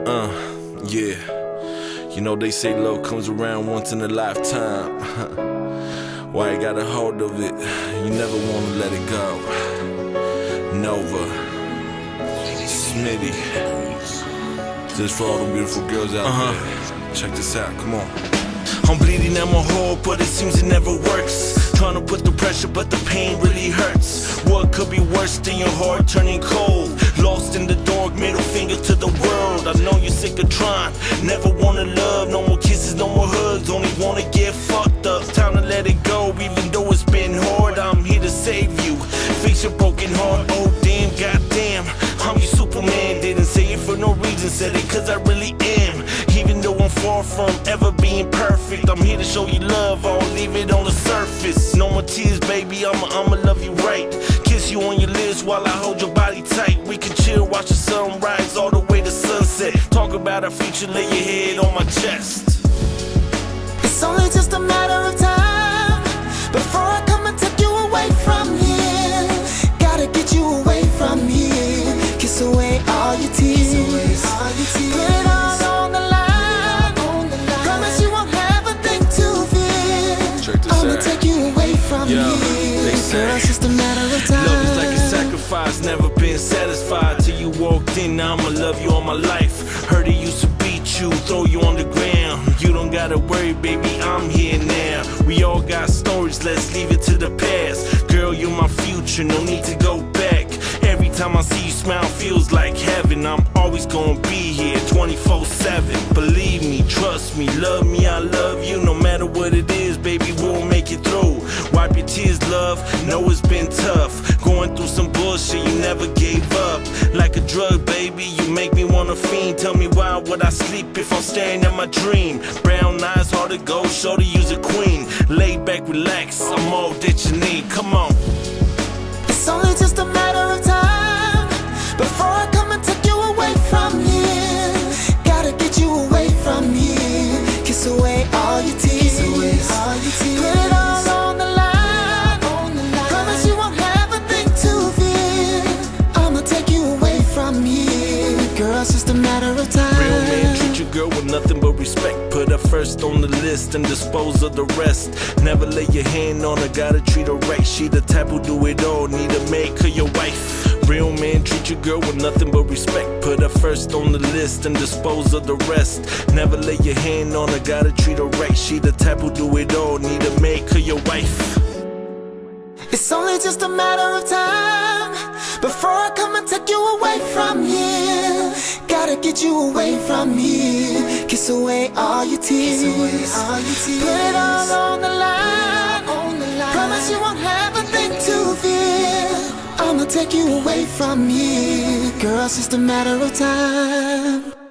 Yeah. You know they say love comes around once in a lifetime. Why you got a hold of it, you never wanna let it go. Nova, Smitty, just for all the beautiful girls out there. Check this out, come on. I'm bleeding at my heart, but it seems it never works. Trying to put the pressure, but the pain really hurts. What could be worse than your heart turning cold? Lost in the dark, middle finger to the world. I know you're sick of trying, never wanna love. No more kisses, no more hugs, only wanna get fucked up. Time to let it go, even though it's been hard. I'm here to save you, fix your broken heart. Oh damn, goddamn, I'm your Superman. Didn't say it for no reason, said it cause I really am. Even though I'm far from ever being perfect, I'm here to show you love, I'll leave it on the surface. No more tears, baby, I'ma love you right. Kiss you on your lips while I hold your body tight. We can chill, watch the sunrise all the way to sunset. Talk about our future, lay your head on my chest. It's only just a matter of time before I come and take you away from here. Gotta get you away from here. Kiss away all your tears. Put it all on the line. Promise you won't have a thing to fear. I'ma take you away from here. Girl, it's just a matter of time. Love is like a sacrifice, never been satisfied till you walked in. Now I'ma love you all my life. Heard it used to beat you, throw you on the ground. You don't gotta worry, baby, I'm here now. We all got stories, let's leave it to the past. Girl, you're my future, no need to go back. Every time I see you smile, feels like heaven. I'm always gonna be here 24/7. Believe me, trust me, love me, I love you. No matter what it is, baby, we'll make it through. Wipe your tears, love, know it's been tough. Going through some bullshit, you never gave up. Like a drug, baby, you make me wanna fiend. Tell me why would I sleep if I'm staring at my dream? Brown eyes, hard to go, shorty, you's a queen. Lay back, relax, I'm all that you need, come on. It's only just a matter of time before I come and take you away from here. Gotta get you away from here. Kiss away all your tears. Put it all on the line. Promise you won't have a thing to fear. I'ma take you away from here. Girl, it's just a matter of time. Real man treat your girl with nothing but respect. Put her first on the list and dispose of the rest. Never lay your hand on her, gotta treat her right. She the type who do it all, need to make her your wife. Real man treat your girl with nothing but respect. Put her first on the list and dispose of the rest. Never lay your hand on her, gotta treat her right. She the type who do it all, need to make her your wife. It's only just a matter of time before I come and take you away from here. Gotta get you away from here. Kiss away all your tears. Put it all on the line. Promise you won't have a thing to fear. I'ma take you away from here. Girl, it's just a matter of time.